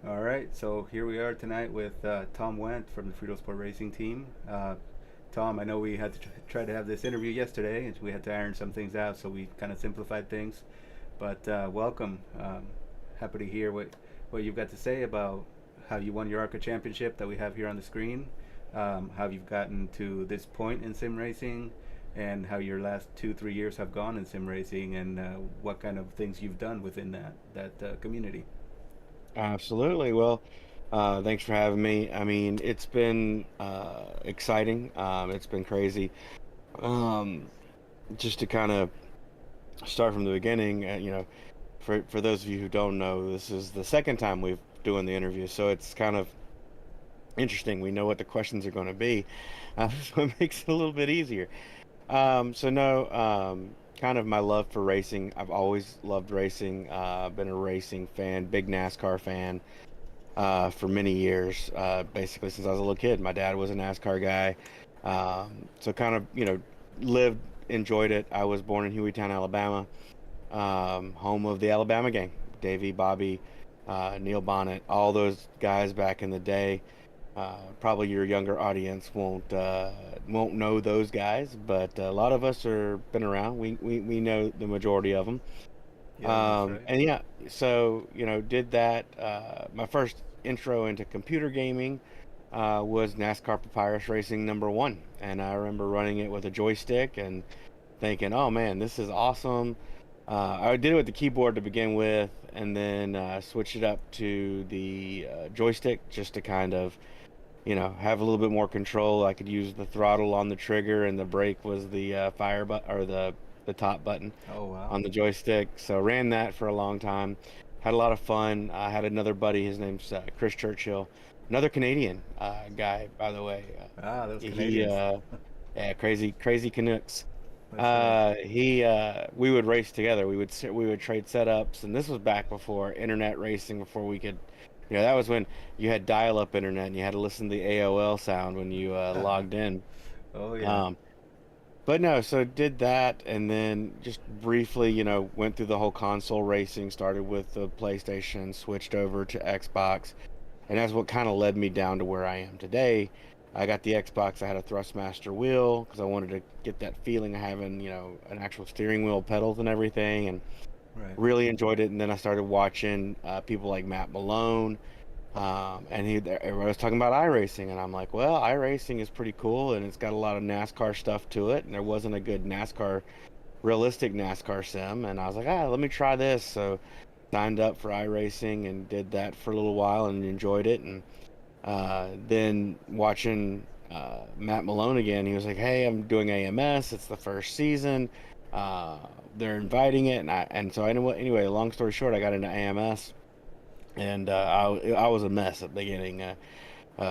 All right, so here we are tonight with Tom Weant from the Fritosport racing team. Tom, I know we had to try to have this interview yesterday, and we had to iron some things out, so we kind of simplified things. But welcome. Happy to hear what you've got to say about how you won your ARCA championship that we have here on the screen, how you've gotten to this point in sim racing, and how your last 2 3 years have gone in sim racing, and what kind of things you've done within that community. Absolutely. Well, thanks for having me. I mean, it's been exciting. It's been crazy. Um, just to kind of start from the beginning, for those of you who don't know, this is the second time we've doing the interview, so it's kind of interesting. We know what the questions are going to be, so it makes it a little bit easier. So no, kind of my love for racing. I've always loved racing. Been a racing fan, big NASCAR fan. For many years, basically since I was a little kid. My dad was a NASCAR guy, so kind of lived, enjoyed it. I was born in Hueytown, Alabama, home of the Alabama gang, Davey, Bobby, Neil Bonnet, all those guys back in the day. Probably your younger audience won't know those guys, but a lot of us are been around. We know the majority of them. Yeah, that's right. And yeah, so did that. My first intro into computer gaming was NASCAR Papyrus Racing #1, and I remember running it with a joystick and thinking, "Oh man, this is awesome." I did it with the keyboard to begin with, and then switched it up to the joystick just to kind of, have a little bit more control. I could use the throttle on the trigger, and the brake was the fire button or the top button Oh wow. on the joystick. So ran that for a long time. Had a lot of fun. I had another buddy. His name's Chris Churchill, another Canadian guy, by the way. Ah, those He Canadians. Yeah, crazy Canucks. That's right. We would race together. We would trade setups, and this was back before internet racing, before we could. That was when you had dial-up internet and you had to listen to the AOL sound when you logged in. Oh yeah. Um, but no, so did that, and then just briefly, went through the whole console racing, started with the PlayStation, switched over to Xbox, and that's what kind of led me down to where I am today. I got the Xbox, I had a Thrustmaster wheel because I wanted to get that feeling of having, an actual steering wheel, pedals and everything, and Right. really enjoyed it. And then I started watching people like Matt Malone, and everybody was talking about iRacing, and I'm like, well, iRacing is pretty cool, and it's got a lot of NASCAR stuff to it. And there wasn't a good realistic NASCAR sim, and I was like, let me try this. So signed up for iRacing and did that for a little while and enjoyed it. And then watching Matt Malone again, he was like, hey, I'm doing AMS. It's the first season. Uh, they're inviting it, and so anyway, long story short, I got into AMS, and I was a mess at the beginning.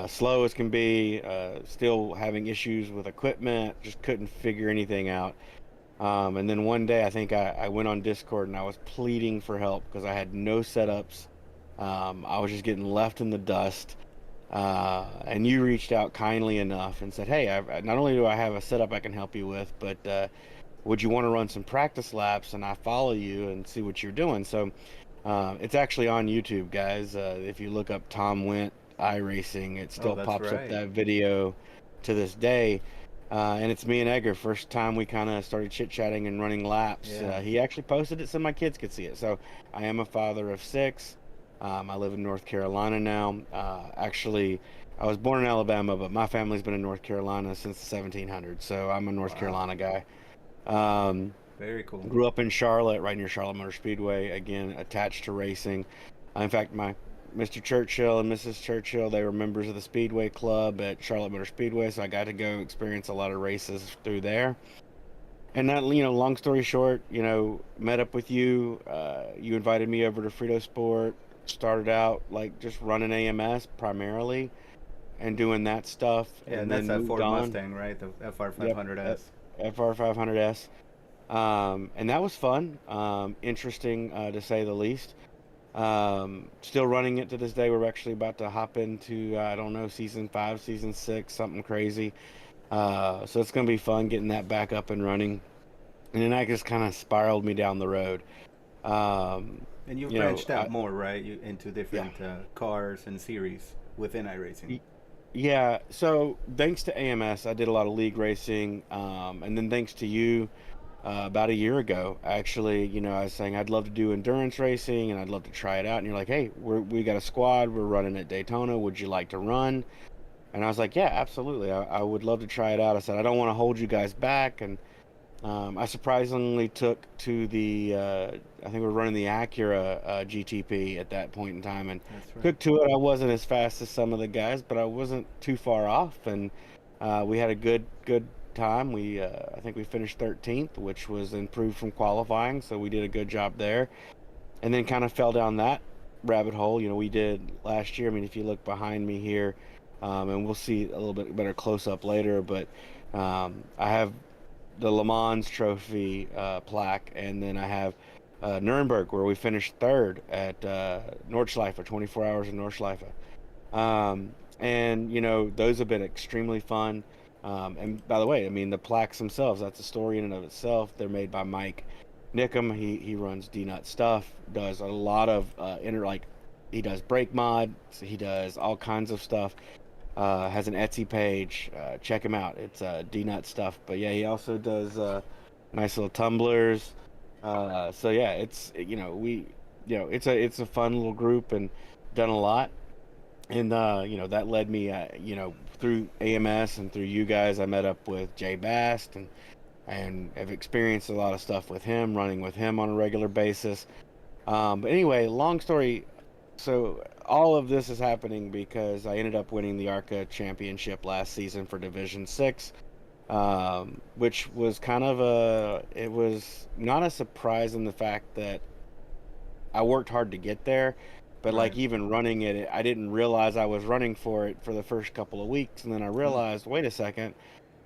Slow as can be, still having issues with equipment, just couldn't figure anything out. And then one day, I think I went on Discord and I was pleading for help because I had no setups. I was just getting left in the dust. And you reached out kindly enough and said, "Hey, not only do I have a setup I can help you with, but would you want to run some practice laps and I follow you and see what you're doing?" So it's actually on YouTube, guys. If you look up Tom Went iRacing, it Oh, still that's pops up right. that video to this day. And it's me and Edgar. First time we kind of started chit-chatting and running laps. Yeah. He actually posted it so my kids could see it. So I am a father of six. I live in North Carolina now. Actually, I was born in Alabama, but my family's been in North Carolina since the 1700s. So I'm a North Wow. Carolina guy. Um, Very cool. Grew up in Charlotte, right near Charlotte Motor Speedway. Again, attached to racing. In fact, my Mr. Churchill and Mrs. Churchill, they were members of the Speedway Club at Charlotte Motor Speedway, so I got to go experience a lot of races through there. And that, long story short, met up with you. You invited me over to Fritosport. Started out like just running AMS primarily and doing that stuff, Yeah, and and that's then that moved Ford on. Mustang, right? The FR Yep, 500S. FR 500S. And that was fun, interesting to say the least. Still running it to this day. We're actually about to hop into, I don't know, season 5, season 6, something crazy. So it's gonna be fun getting that back up and running. And then that just kind of spiraled me down the road. Um, And you've You know, branched out more, right? Into yeah. different cars and series within iRacing. Y- Yeah, so thanks to AMS, I did a lot of league racing, and then thanks to you, about a year ago, actually, I was saying I'd love to do endurance racing and I'd love to try it out. And you're like, hey, we got a squad, we're running at Daytona. Would you like to run? And I was like, yeah, absolutely. I would love to try it out. I said, I don't want to hold you guys back. And I surprisingly took to I think we were running the Acura GTP at that point in time, and That's right. took to it. I wasn't as fast as some of the guys, but I wasn't too far off, and we had a good time. I think we finished 13th, which was improved from qualifying, so we did a good job there. And then kind of fell down that rabbit hole. We did last year. I mean, if you look behind me here, and we'll see a little bit better close up later, but I have the Le Mans Trophy plaque, and then I have Nuremberg, where we finished third at Nordschleife, 24 hours in Nordschleife. And those have been extremely fun. And by the way, I mean the plaques themselves, that's a story in and of itself. They're made by Mike Nickham. He runs D Nut Stuff, does a lot of he does brake mods, he does all kinds of stuff. Has an Etsy page. Check him out. It's D Nut Stuff. But yeah, he also does nice little tumblers. So yeah, it's a fun little group and done a lot. And that led me through AMS and through you guys. I met up with Jay Bast and have experienced a lot of stuff with him, running with him on a regular basis. But anyway, long story. So all of this is happening because I ended up winning the ARCA championship last season for Division 6, which was it was not a surprise in the fact that I worked hard to get there, but Right. like even running it, I didn't realize I was running for it for the first couple of weeks, and then I Hmm. realized, wait a second,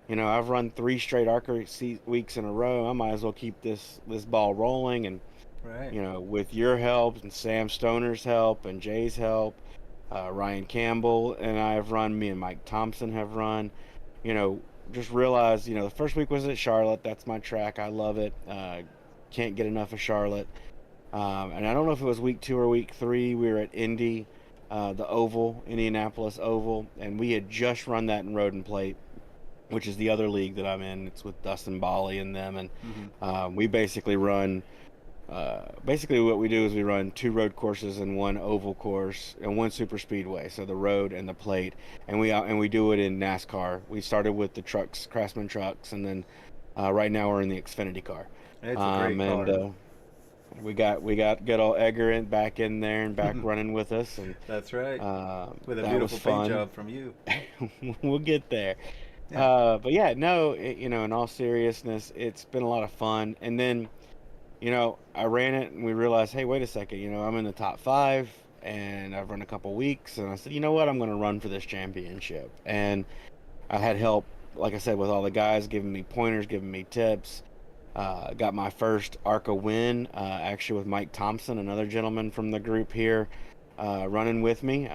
I've run three straight ARCA weeks in a row. I might as well keep this ball rolling, and Right. with your help and Sam Stoner's help and Jay's help, Ryan Campbell and I have run, me and Mike Thompson have run, you know, just realized, the first week was at Charlotte. That's my track. I love it. Can't get enough of Charlotte. And I don't know if it was week 2 or week 3. We were at Indy, the Oval, Indianapolis Oval, and we had just run that in Road and Plate, which is the other league that I'm in. It's with Dustin Bali and them, and Hmm. we basically run basically, what we do is we run 2 road courses and 1 oval course and 1 super speedway, so the road and the plate, and we do it in NASCAR. We started with the trucks, Craftsman trucks, and then right now we're in the Xfinity car. It's a great And car. we got good old Egger back in there and back running with us, and That's right. With a that was beautiful paint fun. job from you. We'll get there. Yeah. But yeah, no, in all seriousness, it's been a lot of fun. And then I ran it and we realized, hey, wait a second, I'm in the top 5 and I've run a couple weeks. And I said, you know what? I'm going to run for this championship. And I had help, like I said, with all the guys giving me pointers, giving me tips. Got my first ARCA win, actually with Mike Thompson, another gentleman from the group here, running with me.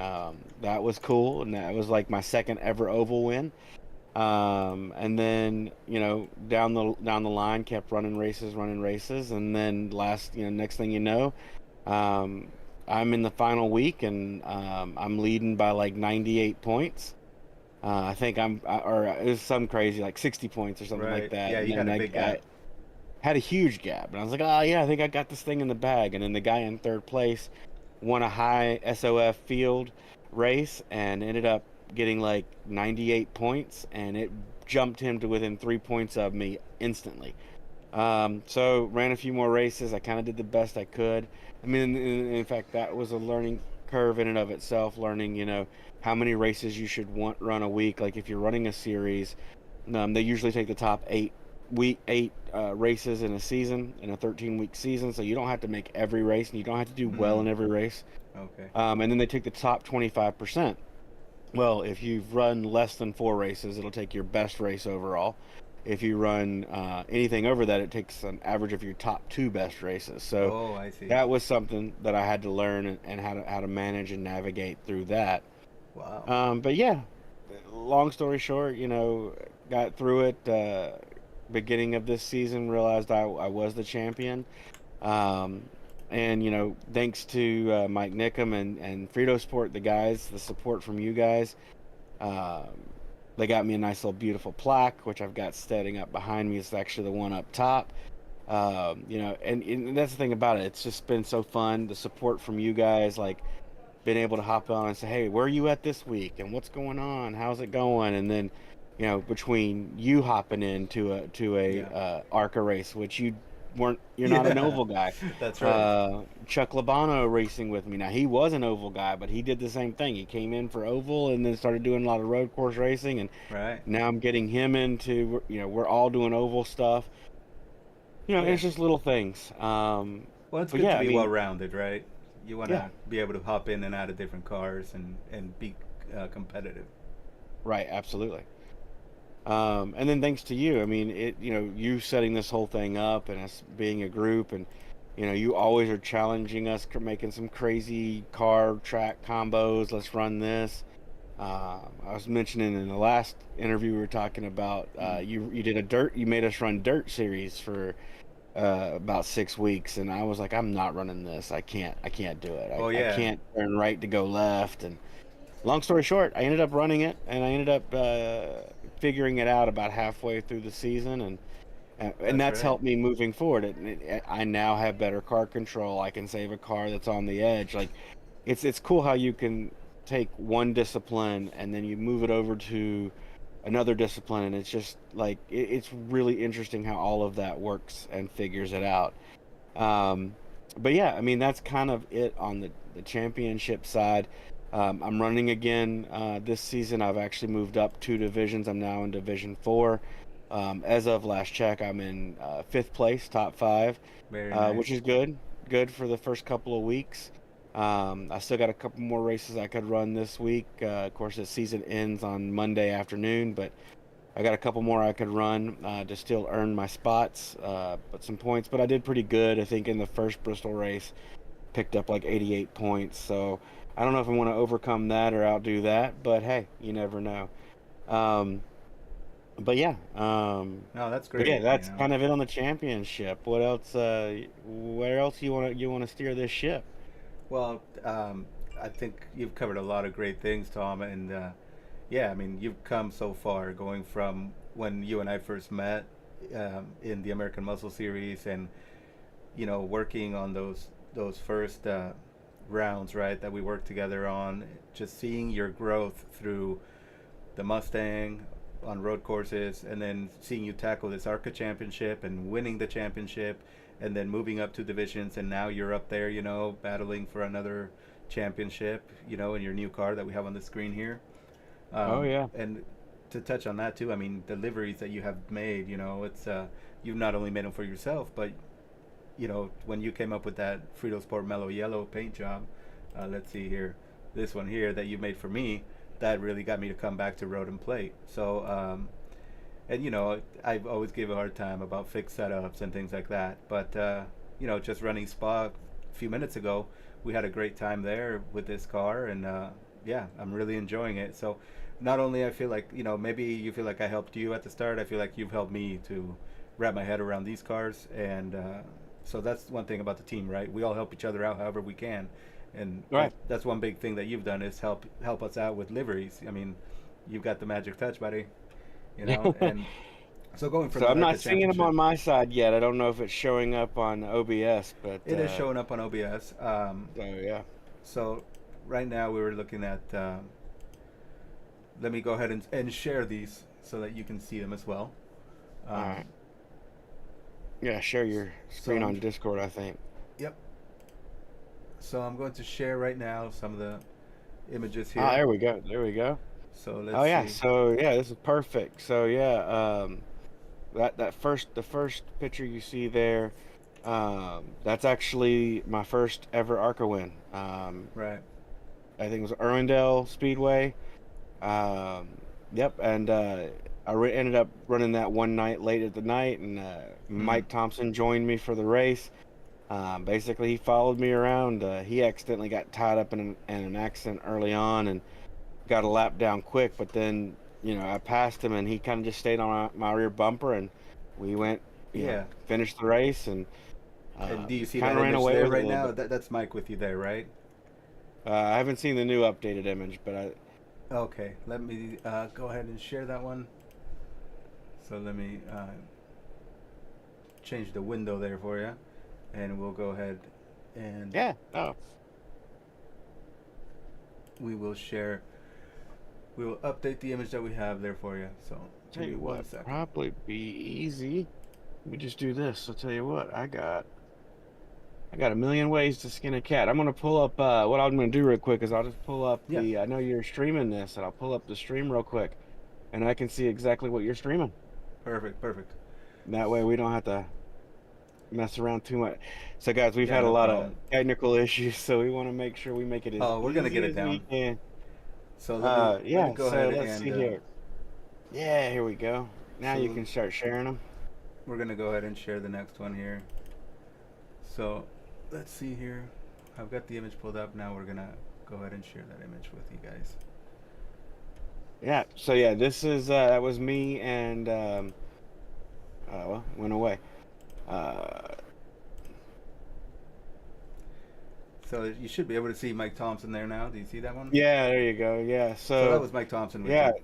That was cool. And that was like my second ever oval win. And then down the line, kept running races, and then next thing you know, um, I'm in the final week, and I'm leading by like 98 points. I think or it was some crazy like 60 points or something like Right. that. Yeah, And you then had a I, big I gap. had a huge gap, and I was like, oh yeah, I think I got this thing in the bag. And then the guy in third place won a high SOF field race and ended up getting like 98 points, and it jumped him to within 3 points of me instantly. So ran a few more races. I kind of did the best I could. I mean, in fact, that was a learning curve in and of itself. Learning, how many races you should run a week. Like if you're running a series, they usually take the top eight races in a season, in a 13-week season. So you don't have to make every race, and you don't have to do well Mm. in every race. Okay. And then they take the top 25%. Well, if you've run less than 4 races, it'll take your best race overall. If you run anything over that, it takes an average of your top 2 best races. So Oh, I see. that was something that I had to learn, and how to manage and navigate through that. Wow. But yeah, long story short, got through it. Beginning of this season, realized I was the champion. Um, And thanks to Mike Nickum and Fritosport, the guys, the support from you guys, um, they got me a nice little beautiful plaque, which I've got standing up behind me. It's actually the one up top. And that's the thing about it. It's just been so fun. The support from you guys, like being able to hop on and say, "Hey, where are you at this week? And what's going on? How's it going?" And then, between you hopping into a Yeah. ARCA race, which you're not an Yeah. oval guy. That's right. Chuck Labano racing with me. Now he was an oval guy, but he did the same thing. He came in for oval and then started doing a lot of road course racing, and Right. now I'm getting him into. We're all doing oval stuff. Yeah. It's just little things. Well, it's But good to yeah, I be mean, well rounded, right? You want yeah, to be able to hop in and out of different cars and be competitive. right, absolutely. And then thanks to you, I mean, you setting this whole thing up and us being a group, and you always are challenging us, making some crazy car track combos. Let's run this. I was mentioning in the last interview we were talking about Mm. you made us run dirt series for about 6 weeks, and I was like, I'm not running this. I can't do it. Oh I yeah. can't turn right to go left. And long story short, I ended up running it, and I ended up figuring it out about halfway through the season, and That's that's right. helped me moving forward. I now have better car control. I can save a car that's on the edge. Like, it's cool how you can take one discipline and then you move it over to another discipline, and it's just like it's really interesting how all of that works and figures it out. Um, but yeah, I mean, that's kind of it on the championship side. I'm running again this season. I've actually moved up 2 divisions. I'm now in Division 4. As of last check, I'm in fifth place, top five, Very which nice. is good. Good for the first couple of weeks. I still got a couple more races I could run this week. Of course, the season ends on Monday afternoon, but I got a couple more I could run to still earn my spots, but some points. But I did pretty good, I think, in the first Bristol race. Picked up like 88 points. So I don't know if I want to overcome that or outdo that, but hey, you never know. Um, but yeah, No, that's but yeah, great. that's kind of it on the championship. What else? Where else you want to steer this ship? Well, I think you've covered a lot of great things, Tom, and yeah, I mean, you've come so far, going from when you and I first met in the American Muscle Series, and working on those first rounds, right, that we worked together on. Just seeing your growth through the Mustang on road courses, and then seeing you tackle this ARCA championship and winning the championship, and then moving up 2 divisions, and now you're up there, battling for another championship, in your new car that we have on the screen here. Oh yeah. And to touch on that too, I mean, the liveries that you have made, it's you've not only made them for yourself, but when you came up with that Frito Sport Mellow Yellow paint job, let's see here, this one here that you made for me, that really got me to come back to road and plate. So, and I've always give a hard time about fixed setups and things like that. But just running Spa a few minutes ago, we had a great time there with this car, and yeah, I'm really enjoying it. So, not only I feel like maybe you feel like I helped you at the start, I feel like you've helped me to wrap my head around these cars, and so that's one thing about the team, right? We all help each other out however we can, and Right. that's one big thing that you've done is help us out with liveries. I mean, you've got the magic touch, buddy. And so going from So the I'm ARCA not seeing them championship, on my side yet. I don't know if it's showing up on OBS, but it is showing up on OBS. so yeah. So right now we were looking at. Let me go ahead and share these so that you can see them as well. All Um, right. Yeah, share your so screen on Discord, I think. yep. So I'm going to share right now some of the images Ah, here. there we go. There we go. So Oh let's yeah. see. So yeah, this is perfect. So yeah, the first picture you see there, that's actually my first ever ARCA win. Right. I think it was Irwindale Speedway. Um, yep, and ended up running that one night late at the night, and Hmm. Mike Thompson joined me for the race. Basically, he followed me around. He accidentally got tied up in an accident early on and got a lap down quick, but then I passed him, and he kind of just stayed on my rear bumper, and we went, Yeah. finished the race, and And do you see Kind that of ran image away there with it a right little now? bit. That's Mike with you there, right? I haven't seen the new updated image, but Okay, let me go ahead and share that one. So let me change the window there for you, and we'll go ahead and yeah, no, we will share. We will update the image that we have there for you. So tell give me you one what, second. probably be easy. Let me just do this. I'll tell you what, I got a million ways to skin a cat. I'm gonna pull up what I'm gonna do real quick is I'll just pull up Yeah, I know you're streaming this, and I'll pull up the stream real quick, and I can see exactly what you're streaming. perfect, perfect. And that way we don't have to mess around too much. So guys, we've Yeah, had a no lot of problem. technical issues, so we want to make sure we make it as Oh, we're gonna get easy it as we down. can. So let me Yeah, go so ahead let's and see here. Yeah, here we go. Now you so can start sharing them. we're gonna go ahead and share the next one here. So let's see here. I've got the image pulled up. Now we're gonna go ahead and share that image with you guys. Yeah, so yeah, this is that was me and well, it went away. Uh, So you should be able to see Mike Thompson there now. Do you see that one? yeah, there you go. Yeah, So that so was Mike Thompson with yeah, you.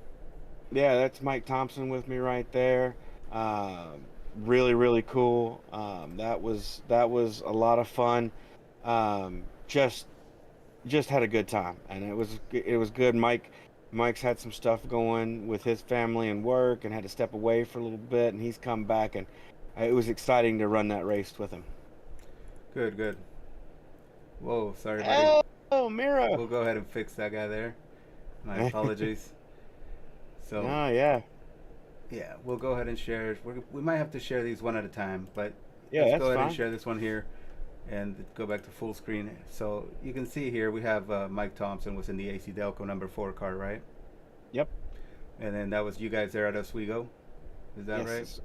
yeah, that's Mike Thompson with me right there. Um, really, really cool. That was a lot of fun. Just had a good time, and it was good. Mike's had some stuff going with his family and work, and had to step away for a little bit, and he's come back, and it was exciting to run that race with him. Good, good. Whoa, sorry, buddy. Oh, Mira. We'll go ahead and fix that guy there. My apologies. So No, yeah, yeah, we'll go ahead and share. We might have to share these one at a time, but yeah, let's that's go ahead and fine. share this one here and go back to full screen. So you can see here we have Mike Thompson was in the AC Delco #4 car, right? Yep. And then that was you guys there at Oswego. Is that Yes, right?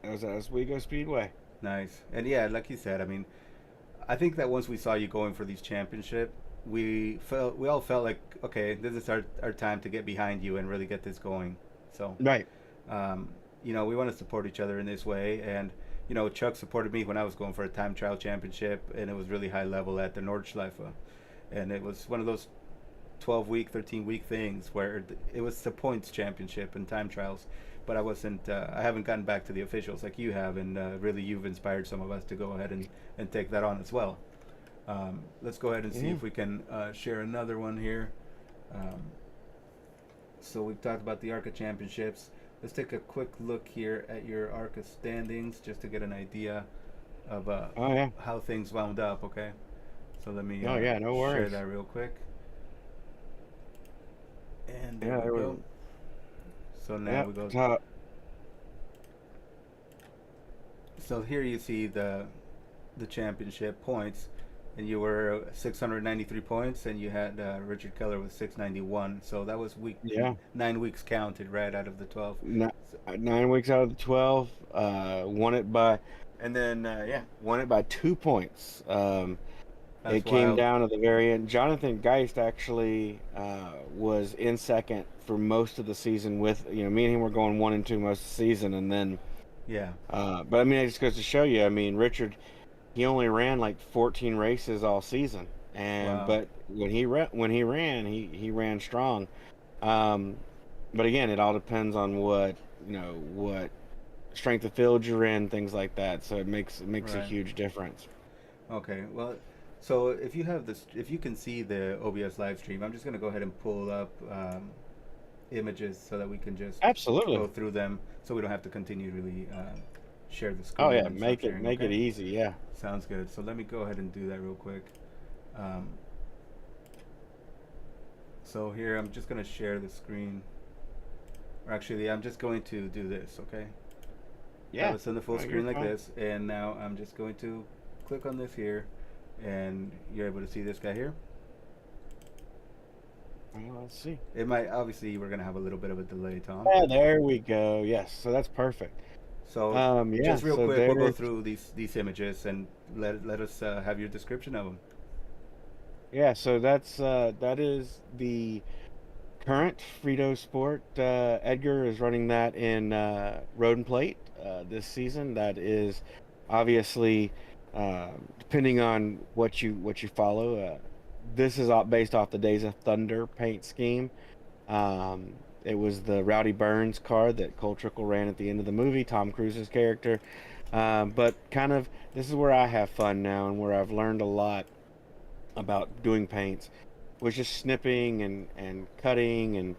it was at Oswego Speedway. Nice. And yeah, like you said, I mean, I think that once we saw you going for these championship, we all felt like okay, this is our time to get behind you and really get this going. So Right. um, we want to support each other in this way. And Chuck supported me when I was going for a time trial championship, and it was really high level at the Nordschleife, and it was one of those 12-week, 13-week things where it was the points championship and time trials. But I wasn't. I haven't gotten back to the officials like you have, and really you've inspired some of us to go ahead and take that on as well. Let's go ahead and see Yeah. if we can share another one here. Um, so we've talked about the ARCA championships. Let's take a quick look here at your ARCA standings just to get an idea of Oh yeah. how things wound up. Okay, so let me Oh yeah. No share worries. that real quick. And there Yeah, we there go. we. So now Yeah. we go. Top. So here you see the championship points, and you were 693 points, and you had Richard Keller with 691. So that was Yeah. 9 weeks counted right out of the 12. Ni- So 9 weeks out of the 12. Won it by, and then yeah, won it by 2 points. that's It came wild. down to the very end. Jonathan Geist actually was in second for most of the season. With me and him were going 1 and 2 most of the season, and then. Yeah. But I mean, it just goes to show you. I mean, Richard, he only ran like 14 races all season, and Wow. but when he ran strong. Um, but again, it all depends on what strength of field you're in, things like that. So it makes a Right. huge difference. Okay. Well, so if you have this, if you can see the OBS live stream, I'm just gonna go ahead and pull up images so that we can just Absolutely. go through them, so we don't have to continually share the Oh screen yeah, and stop make it sharing. make it Okay. easy. Yeah. Sounds good. So let me go ahead and do that real quick. Um, so here I'm just gonna share the screen. Or actually, I'm just going to do this. Okay. Have Yeah. us on the full Oh, you're screen like fine. this, and now I'm just going to click on this here, and you're able to see this guy here. Well, let's see. It might obviously we're gonna have a little bit of a delay, Tom. Yeah, there we go. Yes. So that's perfect. So Yeah. just real So quick, we'll go there's. through these images and let us have your description of them. Yeah, so that is the current Fritosport. Edgar is running that in Road and Plate this season. That is obviously depending on what you follow. This is all based off the Days of Thunder paint scheme. Um, it was the Rowdy Burns car that Cole Trickle ran at the end of the movie, Tom Cruise's character. But kind of this is where I have fun now and where I've learned a lot about doing paints, was just snipping and cutting and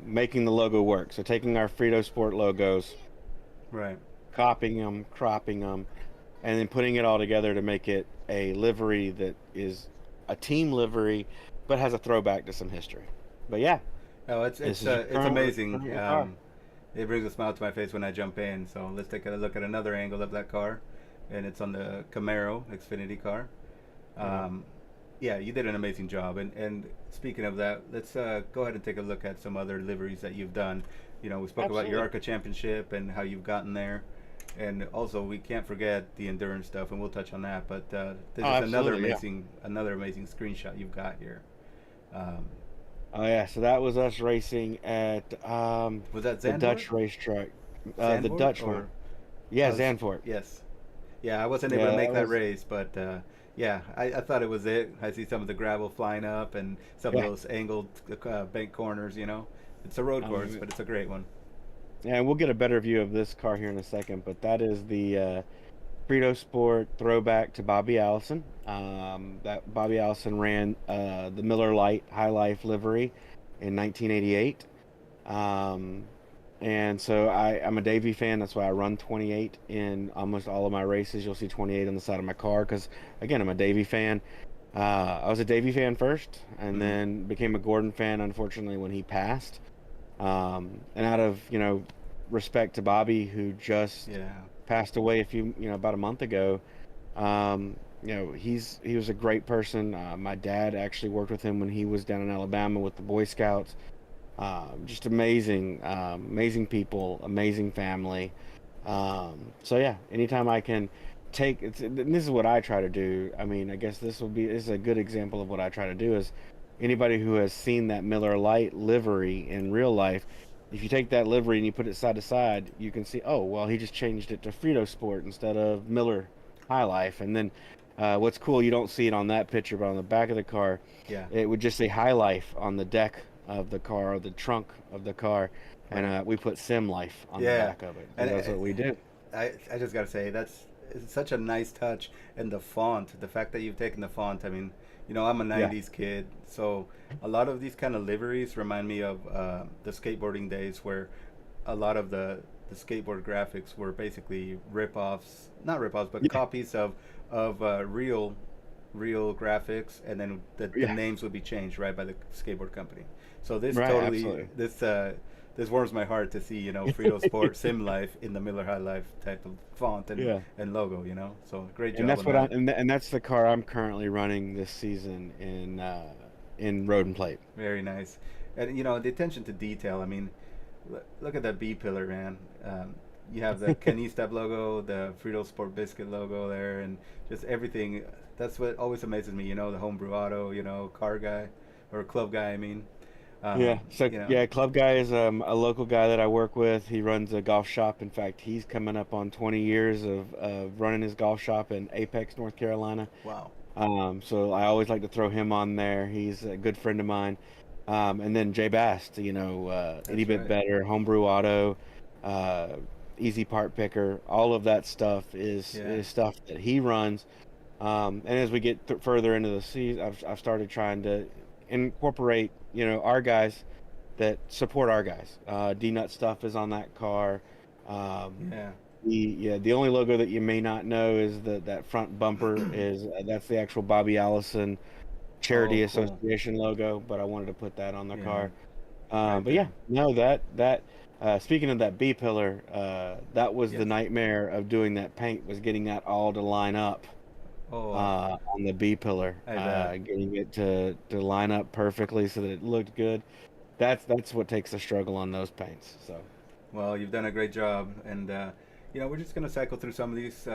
making the logo work. So taking our Fritosport logos, Right. copying them, cropping them, and then putting it all together to make it a livery that is a team livery, but has a throwback to some history. But yeah, Oh, this is your it's amazing. current car. It brings a smile to my face when I jump in. So let's take a look at another angle of that car, and it's on the Camaro Xfinity car. Uh-huh. Um, yeah, you did an amazing job. And speaking of that, let's go ahead and take a look at some other liveries that you've done. You know, we spoke about your Absolutely. ARCA championship and how you've gotten there, and also we can't forget the endurance stuff, and we'll touch on that. But this Oh, is absolutely. Yeah. another amazing screenshot you've got here. Um, Oh yeah. So that was us racing at was that the Zandvoort? Dutch racetrack, the Zandvoort Dutch one. or Yeah, was Zandvoort. yes. Yeah, I wasn't able to Yeah, make that that was. race, but yeah, I thought it was it. I see some of the gravel flying up and some of Yeah. those angled bank corners. You know, it's a road I course, mean, but it's a great one. yeah, and we'll get a better view of this car here in a second, but that is the Frito Sport throwback to Bobby Allison. That Bobby Allison ran the Miller Lite High Life livery in 1988. Um, and so I'm a Davy fan. That's why I run 28 in almost all of my races. You'll see 28 on the side of my car because, again, I'm a Davy fan. I was a Davy fan first and Hmm. then became a Gordon fan, unfortunately, when he passed. And out of, respect to Bobby, who just Yeah, passed away about a month ago. He was a great person. My dad actually worked with him when he was down in Alabama with the Boy Scouts. Just amazing, amazing people, amazing family. So yeah, anytime I can and this is what I try to do. I mean, I guess this is a good example of what I try to do is anybody who has seen that Miller Lite livery in real life, if you take that livery and you put it side to side, you can see, oh, well, he just changed it to Frito Sport instead of Miller High Life. And then what's cool, you don't see it on that picture, but on the back of the car, yeah, it would just say High Life on the deck of the car or the trunk of the car. And right. we put Sim Life on the Yeah, back of it. So and that's what we do. I just gotta say that's it's such a nice touch, and the font, the fact that you've taken the font. I mean, you know, I'm a Yeah. '90s kid, so a lot of these kind of liveries remind me of the skateboarding days, where a lot of the skateboard graphics were basically rip-offs, not rip-offs, but Yeah. copies of real graphics, and then the Yeah. names would be changed right by the skateboard company. So this Right. totally Absolutely. this warms my heart to see, you know, Frito Sport Sim Life in the Miller High Life type of font Yeah. and logo, you know. So great And job that's on what I that. and that's the car I'm currently running this season in road and plate. Very nice. And you know, the attention to detail. I mean, look at that B pillar, man. You have the Kenny Step logo, the Frito Sport Biscuit logo there, and just everything. That's what always amazes me. You know, the homebrew auto, you know, car guy or club guy. I mean, Yeah. So you know, yeah, Club Guy is a local guy that I work with. He runs a golf shop. In fact, he's coming up on 20 years of running his golf shop in Apex, North Carolina. wow, So I always like to throw him on there. He's a good friend of mine. And then Jay Bast, Itty that's Bit right. Better, Homebrew Auto, uh, Easy Part Picker. All of that stuff Yeah, is stuff that he runs. And as we get further into the season, I've started trying to incorporate, our guys that support our guys. D Nut stuff is on that car. Um, yeah. the only logo that you may not know is that front bumper is that's the actual Bobby Allison Oh, Charity cool. Association logo, but I wanted to put that on the Yeah, car. right But yeah, there. no, that speaking of that B pillar, that was the Yes. nightmare of doing that paint was getting that all to line up Oh, on the B pillar, I bet. getting it to line up perfectly so that it looked good. That's what takes the struggle on those paints. So Well, you've done a great job, and you know, we're just gonna cycle through some of these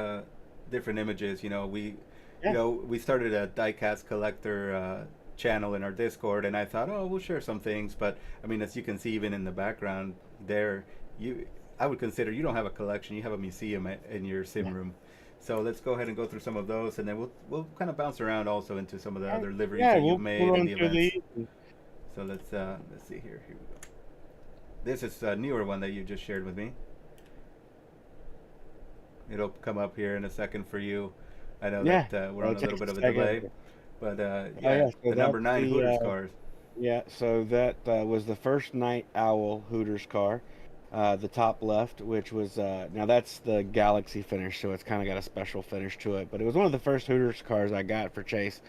different images. You yeah, know, we started a diecast collector channel in our Discord, and I thought, oh, we'll share some things. But I mean, as you can see, even in the background there, you, I would consider you don't have a collection; you have a museum in your sim yeah, room. So let's go ahead and go through some of those, and then we'll kind of bounce around also into some of the All right. other liveries Yeah, that you've we'll made in run the through events. these. So let's see here. Here we go. This is a newer one that you just shared with me. It'll come up here in a second for you. I know Yeah, that we're it'll on a take little us bit of a a second. delay, but Oh yeah, yeah, so the number that's nine the Hooters cars. yeah, so that was the first Night Owl Hooters car, the top left, which was now that's the Galaxy finish, so it's kind of got a special finish to it. But it was one of the first Hooters cars I got for Chase.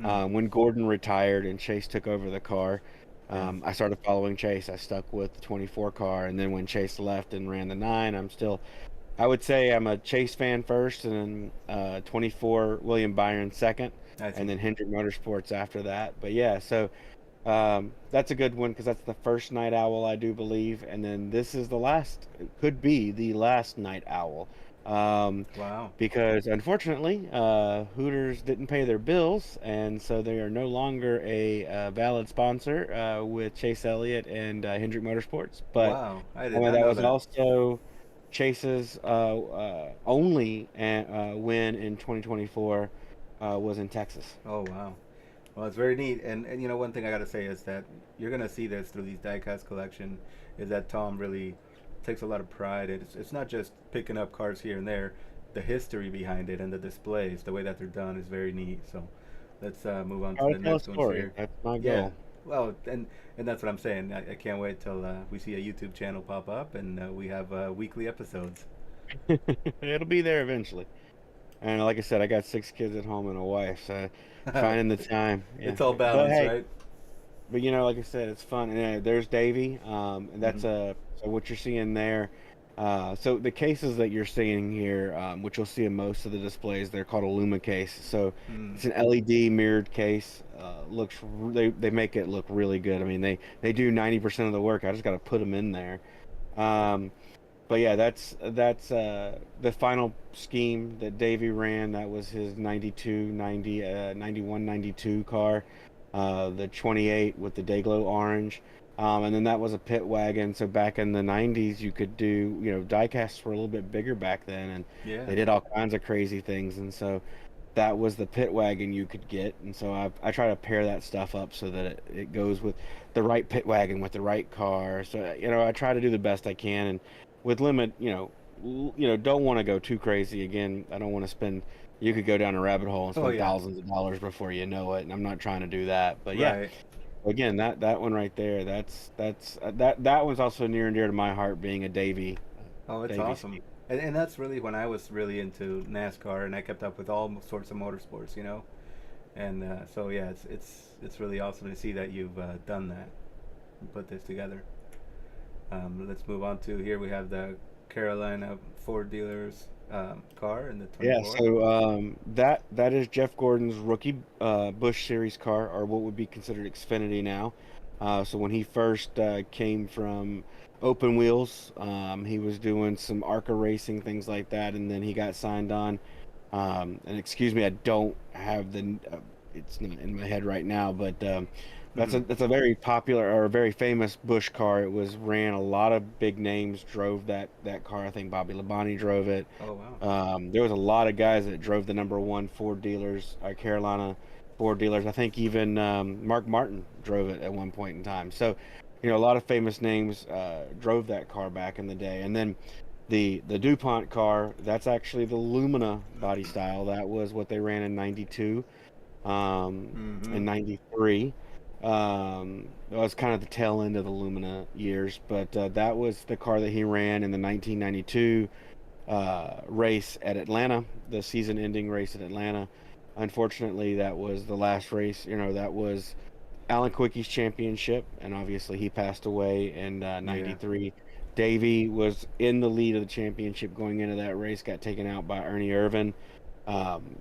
Hmm. When Gordon retired and Chase took over the car, Yes. I started following Chase. I stuck with the 24 car, and then when Chase left and ran the nine, I would say I'm a Chase fan first, and then 24 William Byron second, I and see. then Hendrick Motorsports after that. But yeah, so that's a good one because that's the first Night Owl, I do believe, and then this is the last. It could be the last Night Owl, um, Wow. because unfortunately, Hooters didn't pay their bills, and so they are no longer a valid sponsor with Chase Elliott and Hendrick Motorsports. But Wow. I I did mean, not that know was that. also Chase's only win in 2024 was in Texas. Oh wow. Well, it's very neat, and you know one thing I gotta say is that you're gonna see this through these diecast collection is that Tom really takes a lot of pride. It's not just picking up cars here and there. The history behind it and the displays, the way that they're done, is very neat. So let's move on to Try the to tell a next ones story. here. That's my Yeah. goal. Well, and that's what I'm saying. I can't wait till we see a YouTube channel pop up and we have weekly episodes. It'll be there eventually. And like I said, I got 6 kids at home and a wife, so finding the time. Yeah. It's all But balance, hey, right? but like I said, it's fun. And there's Davey. And Mm-hmm. that's so what you're seeing there. So the cases that you're seeing here, which you'll see in most of the displays, they're called a Luma case. So Mm. it's an LED mirrored case. They make it look really good. I mean, they do 90% of the work. I just got to put them in there. Um, but yeah, that's the final scheme that Davey ran. That was his 92, 90, 91, 92 car, the 28 with the Dayglow orange. And then that was a pit wagon. So back in the 90s, you could do, diecasts were a little bit bigger back then, and Yeah. they did all kinds of crazy things. And so that was the pit wagon you could get. And so I try to pair that stuff up so that it goes with the right pit wagon with the right car. So, I try to do the best I can. And with limit, don't want to go too crazy. Again, I don't want to spend, you could go down a rabbit hole and Oh spend yeah. thousands of dollars before you know it. And I'm not trying to do that. But yeah, Right. again, that one right there, that one's also near and dear to my heart being a Oh, it's Davy awesome. scheme. And that's really when I was really into NASCAR and I kept up with all sorts of motorsports, you know. And so yeah, it's really awesome to see that you've done that and put this together. Let's move on to here. We have the Carolina Ford dealers car in the Yeah, 24. so that is Jeff Gordon's rookie Busch Series car, or what would be considered Xfinity now. So when he first came from open wheels, he was doing some ARCA racing, things like that, and then he got signed on. And excuse me, I don't have it's not in my head right now, but Mm-hmm. that's a very popular or a very famous Busch car. It was ran a lot of big names drove that car. I think Bobby Labonte drove it. Oh wow. There was a lot of guys that drove the number one Ford dealers, Carolina Ford dealers. I think even Mark Martin drove it at one point in time. So, a lot of famous names drove that car back in the day. And then the DuPont car, that's actually the Lumina body style. That was what they ran in 92, Mm-hmm. in 93. That was kind of the tail end of the Lumina years, but that was the car that he ran in the 1992 race at Atlanta, the season-ending race at Atlanta. Unfortunately, that was the last race. That was Alan Quicky's championship, and obviously he passed away in Yeah. '93. Davey was in the lead of the championship going into that race, got taken out by Ernie Irvan. Um,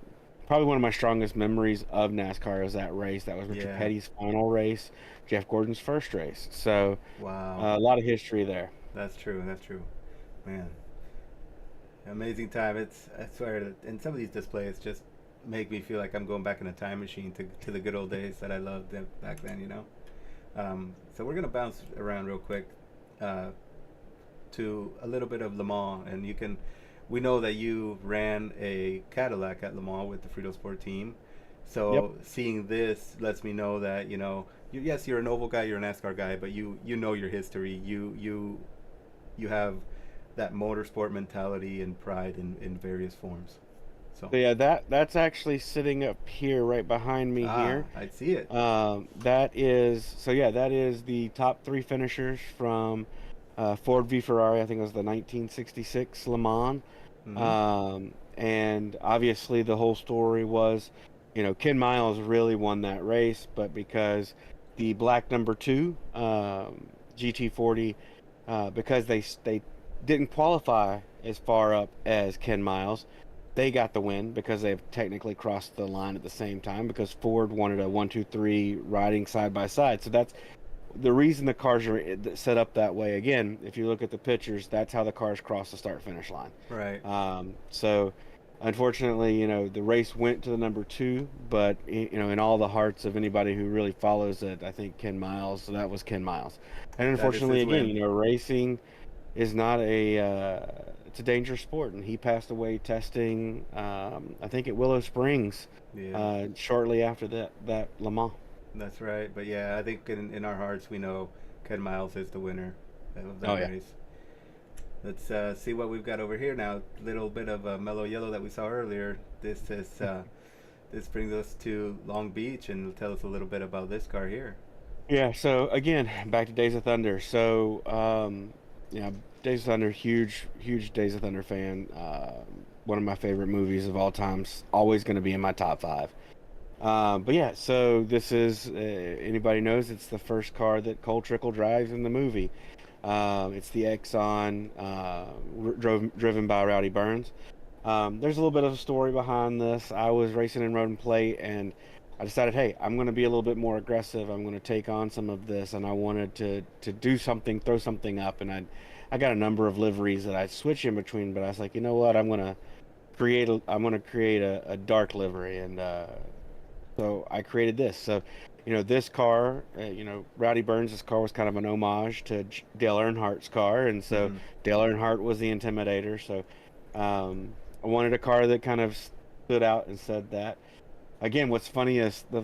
Probably one of my strongest memories of NASCAR is that race. That was Richard Yeah. Petty's final race, Jeff Gordon's first race. So Wow. a lot of history there. That's true. That's true. Man, amazing time. It's I swear that in some of these displays just make me feel like I'm going back in a time machine to the good old days that I loved back then. You know. So we're gonna bounce around real quick uh, to a little bit of Le Mans, and you can. we know that you ran a Cadillac at Le Mans with the Fritosport team. Yep. So seeing this lets me know that yes, you're an oval guy, you're a NASCAR guy, but you know your history. You have that motorsport mentality and pride in various forms. So So yeah, that's actually sitting up here right behind me here. I see it. That is so yeah, that is the top three finishers from Ford v Ferrari. I think it was the 1966 Le Mans. Mm-hmm. And obviously the whole story was, Ken Miles really won that race, but because the black number two GT40, because they didn't qualify as far up as Ken Miles, they got the win because they've technically crossed the line at the same time because Ford wanted a 1, 2, 3 riding side by side. So that's the reason the cars are set up that way. Again, if you look at the pictures, that's how the cars cross the start finish line. Right. So unfortunately, the race went to the number two, but in all the hearts of anybody who really follows it, I think Ken Miles. So that was Ken Miles. And That is unfortunately, his again, win. racing is not it's a dangerous sport, and he passed away testing. I think at Willow Springs, Yeah, shortly after that Le Mans. that's right. But yeah, I think in our hearts we know Ken Miles is the winner of Oh that yeah. race. Let's see what we've got over here now. Little bit of a mellow yellow that we saw earlier. This brings us to Long Beach and tell us a little bit about this car here. Yeah, so again, back to Days of Thunder. So, yeah, Days of Thunder, huge Days of Thunder fan. One of my favorite movies of all times. Always going to be in my top five. But yeah, so this is, anybody knows, it's the first car that Cole Trickle drives in the movie. It's the Exxon, driven by Rowdy Burns. There's a little bit of a story behind this. I was racing in Road and Plate, and I decided, hey, I'm going to be a little bit more aggressive. I'm going to take on some of this, and I wanted to do something, throw something up, and I got a number of liveries that I'd switch in between. But I was like, you know what? I'm going to create a dark livery, and so I created this. So, this car, Rowdy Burns' car was kind of an homage to Dale Earnhardt's car, and so Mm-hmm. Dale Earnhardt was the Intimidator. So, I wanted a car that kind of stood out and said that. Again, the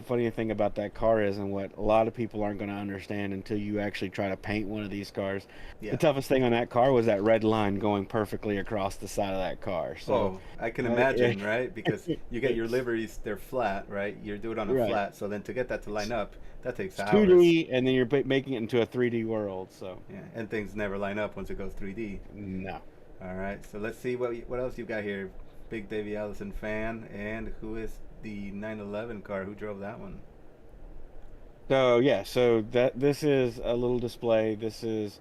funny thing about that car is, and what a lot of people aren't going to understand until you actually try to paint one of these cars, the Yeah. toughest thing on that car was that red line going perfectly across the side of that car. So, Oh, I can yeah, imagine, right? Because you get your liveries, they're flat, right? You do it on a right. flat, so then to get that to line up, that takes It's hours. 2D, and then you're making it into a 3D world. So, Yeah, and things never line up once it goes 3D. no. All right, so let's see what else you got here. Big Davey Allison fan, and who is the 911 car? Who drove that one? So yeah, so this is a little display. This is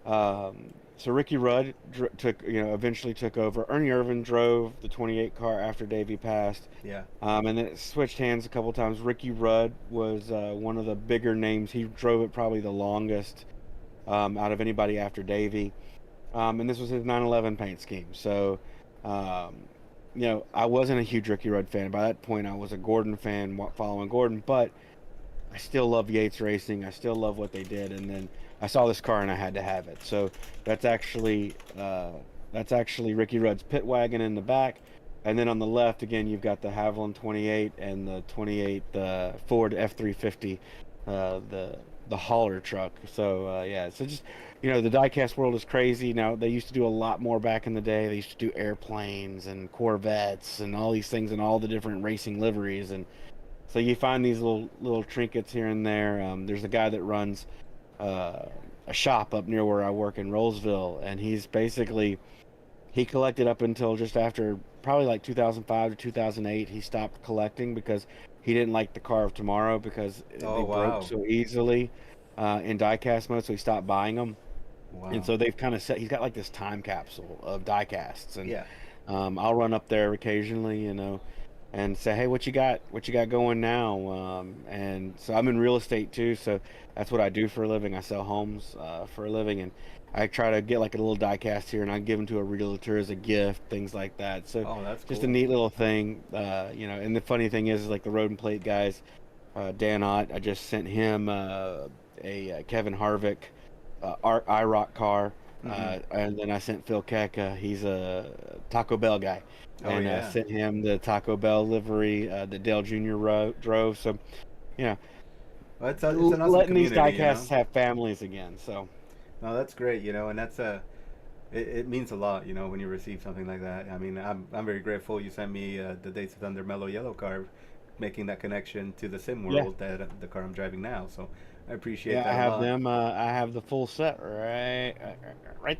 so Ricky Rudd eventually took over. Ernie Irvan drove the 28 car after Davey passed, Yeah. and then it switched hands a couple times. Ricky Rudd was one of the bigger names. He drove it probably the longest out of anybody after Davey, and this was his 911 paint scheme. So. Um, I wasn't a huge Ricky Rudd fan. By that point, I was a Gordon fan, following Gordon, but I still love Yates Racing. I still love what they did, and then I saw this car and I had to have it. So that's actually Ricky Rudd's pit wagon in the back, and then on the left again you've got the Haviland 28 and the 28 Ford F350, the hauler truck. So yeah, so just the diecast world is crazy now. They used to do a lot more back in the day. They used to do airplanes and Corvettes and all these things and all the different racing liveries, and so you find these little trinkets here and there. There's a guy that runs uh, a shop up near where I work in Rollsville, and he collected up until just after probably like 2005 to 2008. He stopped collecting because he didn't like the car of tomorrow because Oh they broke wow, so easily in diecast mode. So he stopped buying them, and wow. so they've kind of set. He's got like this time capsule of diecasts, and Yeah. I'll run up there occasionally, and say, hey, what you got? What you got going now? And so I'm in real estate too, so that's what I do for a living. I sell homes for a living, and I try to get like a little diecast here, and I give them to a realtor as a gift, things like that. So Oh, that's just a cool. neat little thing, And the funny thing is like the Road and Plate guys, Dan Ott, I just sent him a Kevin Harvick IROC car. Mm-hmm. And then I sent Phil Keka. He's a Taco Bell guy, Oh and yeah. sent him the Taco Bell livery that Dale Jr. Drove. So, you know, Well, it's an awesome letting these community, you know. diecasts have families again. So, No, that's great, you know, and that's a it means a lot, you know, when you receive something like that. I mean, I'm very grateful you sent me the Days of Thunder Mellow Yellow car, making that connection to the sim yeah, world that the car I'm driving now. So I appreciate yeah, that a lot. I have the full set right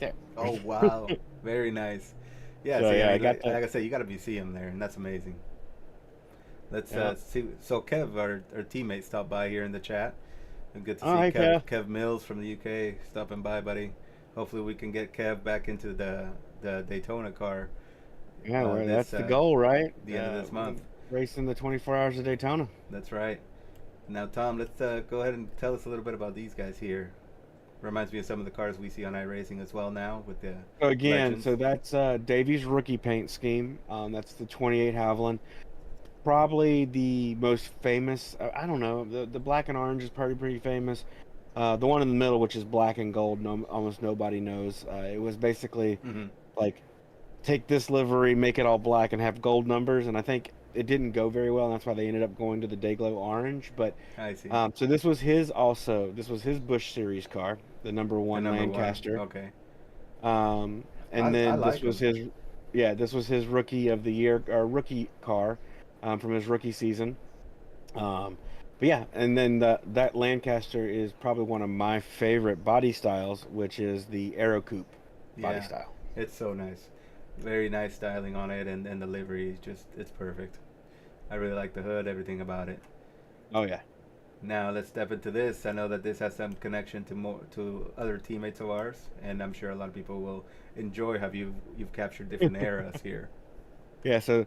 there. Oh wow, very nice. Yeah, So see, I yeah, I mean, got like the I said, you got to be seeing them there, and that's amazing. Let's yeah. see. So Kev, our teammate, stopped by here in the chat. And good to Oh, see hey, Kev. Kev Mills from the UK stopping by, buddy. Hopefully, we can get Kev back into the Daytona car Yeah, well, this that's the goal, right? the end of this month. Racing the 24 Hours of Daytona. That's right. Now, Tom, let's go ahead and tell us a little bit about these guys here. Reminds me of some of the cars we see on iRacing as well now with the So again, legends. so that's Davy's rookie paint scheme. That's the 28 Haviland. Probably the most famous. I don't know. The black and orange is probably pretty famous. The one in the middle, which is black and gold, no, almost nobody knows. It was basically Mm-hmm. like take this livery, make it all black, and have gold numbers. And I think it didn't go very well, and that's why they ended up going to the Dayglow orange. But I see. so this was his also. This was his Busch Series car, the number The one number one. Lancaster. Okay. And I then like this was them. his, yeah, this was his rookie of the year, or rookie car, from his rookie season. Um, but yeah, and then that Lancaster is probably one of my favorite body styles, which is the Aero Coupe body Yeah, style. it's so nice. Very nice styling on it, and the livery is just it's perfect. I really like the hood, everything about it. Oh yeah. Now let's step into this. I know that this has some connection to more to other teammates of ours, and I'm sure a lot of people will enjoy how you've captured different eras here. Yeah, so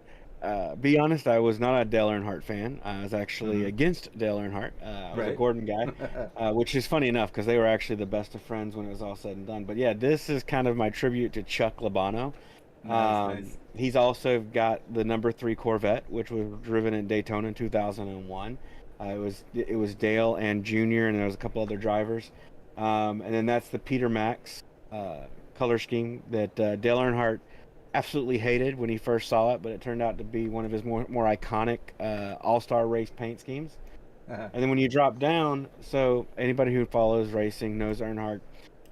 be honest, I was not a Dale Earnhardt fan. I was actually Mm-hmm. against Dale Earnhardt. I was a Right. Gordon guy, which is funny enough because they were actually the best of friends when it was all said and done. But yeah, this is kind of my tribute to Chuck Labano. Nice, nice. He's also got the number three Corvette, which was driven in Daytona in 2001. It was Dale and Junior, and there was a couple other drivers. And then that's the Peter Max color scheme that Dale Earnhardt absolutely hated when he first saw it, but it turned out to be one of his more iconic all-star race paint schemes. Uh-huh. And then when you drop down, so anybody who follows racing knows Earnhardt.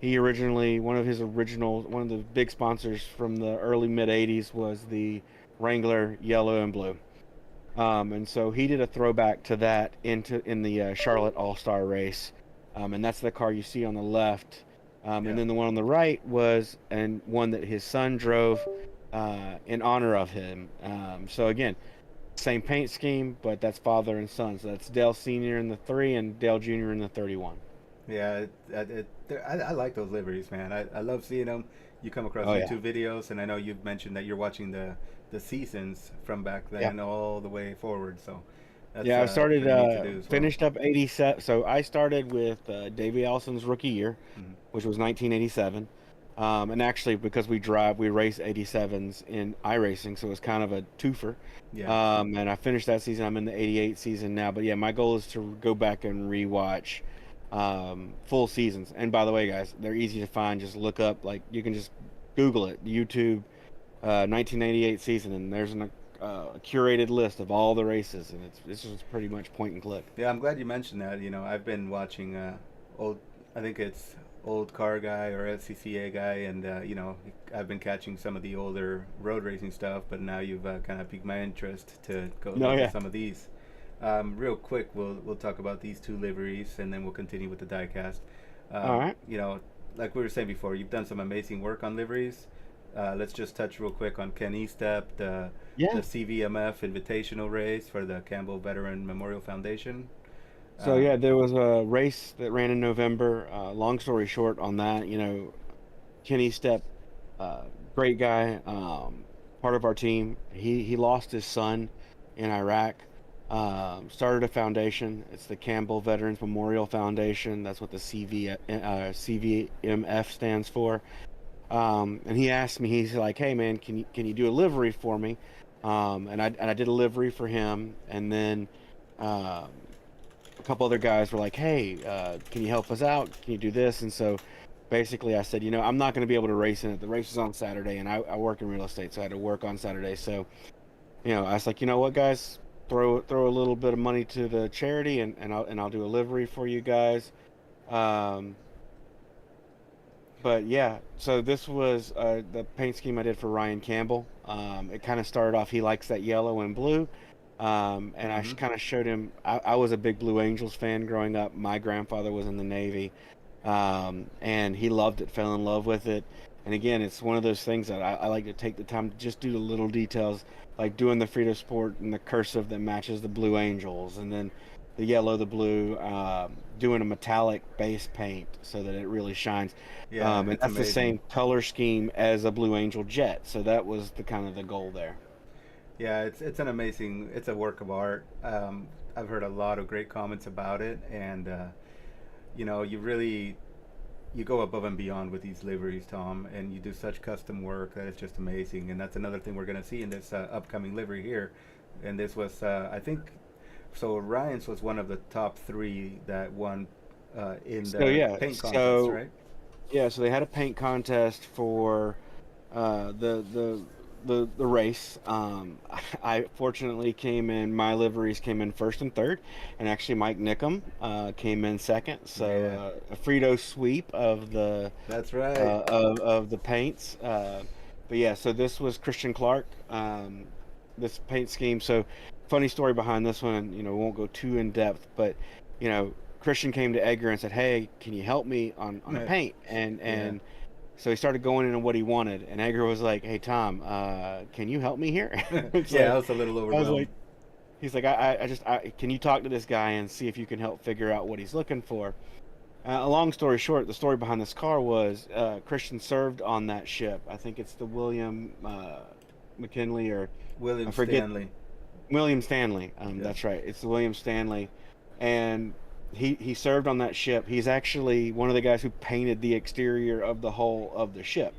He originally one of the big sponsors from the early mid '80s was the Wrangler yellow and blue. And so he did a throwback to that in the Charlotte All Star race, and that's the car you see on the left. Yeah. And then the one on the right was and one that his son drove in honor of him. So again, same paint scheme, but that's father and son. So that's Dale Senior in the 3 and Dale Junior in the 31. Yeah, I like those liveries, man. I love seeing them. You come across Oh yeah, YouTube videos, and I know you've mentioned that you're watching the seasons from back yeah. then all the way forward. So that's Yeah, I started, pretty neat to do as well. finished up 87. So I started with Davey Allison's rookie year, Hmm. which was 1987. And actually, because we race 87s in iRacing, so it was kind of a twofer. Yeah. And I finished that season. I'm in the 88 season now. But yeah, my goal is to go back and rewatch full seasons. And by the way, guys, they're easy to find. Just look up, like, you can just Google it, YouTube 1988 season, and there's a curated list of all the races, and it's just pretty much point and click. Yeah, I'm glad you mentioned that. You know, I've been watching old. I think it's old car guy or SCCA guy, and you know, I've been catching some of the older road racing stuff. But now you've kind of piqued my interest to go No, look at yeah. some of these. Real quick, we'll talk about these two liveries, and then we'll continue with the diecast. All right. You know, like we were saying before, you've done some amazing work on liveries. Let's just touch real quick on Ken Estep, the Yeah. CVMF Invitational race for the Campbell Veteran Memorial Foundation. So Um, yeah, there was a race that ran in November. Long story short on that, Kenny Step, uh, great guy, part of our team. He lost his son in Iraq. Started a foundation. It's the Campbell Veterans Memorial Foundation. That's what the CVMF stands for. And he asked me, he's like, "Hey man, can you do a livery for me?" And I did a livery for him, and then a couple other guys were like, "Hey, can you help us out? Can you do this?" And so basically I said, I'm not going to be able to race in it. The race is on Saturday, and I work in real estate, so I had to work on Saturday. So, I was like, you know what, guys, throw a little bit of money to the charity, and I'll do a livery for you guys. Um, but yeah, so this was the paint scheme I did for Ryan Campbell. It kind of started off, he likes that yellow and blue. And I Mm-hmm. kind of showed him, I was a big Blue Angels fan growing up. My grandfather was in the Navy. And he loved it, fell in love with it. And again, it's one of those things that I like to take the time to just do the little details, like doing the Fritosport and the cursive that matches the Blue Angels, and then the yellow, the blue, doing a metallic base paint so that it really shines. Yeah, And it's that's the amazing. same color scheme as a Blue Angel jet. So that was the kind of the goal there. Yeah, it's an amazing. It's a work of art. I've heard a lot of great comments about it, and you really you go above and beyond with these liveries, Tom, and you do such custom work that it's just amazing. And that's another thing we're going to see in this upcoming livery here. And this was, I think, so Ryan's was one of the top three that won in So the yeah, paint contest, so right? yeah, so they had a paint contest for the race. I fortunately came in. My liveries came in first and third, and actually Mike Nickum came in second. So Yeah, a Frito sweep of that's right. of the paints. But yeah, so this was Christian Clark. This paint scheme. So funny story behind this one. We won't go too in depth, but you know. Christian came to Edgar and said, "Hey, can you help me on a paint?" And Yeah, and so he started going into what he wanted, and Edgar was like, "Hey Tom, can you help me here?" yeah. I So was a little I was overwhelmed. like, he's like, can you talk to this guy and see if you can help figure out what he's looking for? A long story short, the story behind this car was Christian served on that ship. I think it's the William McKinley, or I William forget, Stanley. William Stanley. Yeah. That's right. It's the William Stanley, and he served on that ship. He's actually one of the guys who painted the exterior of the hull of the ship.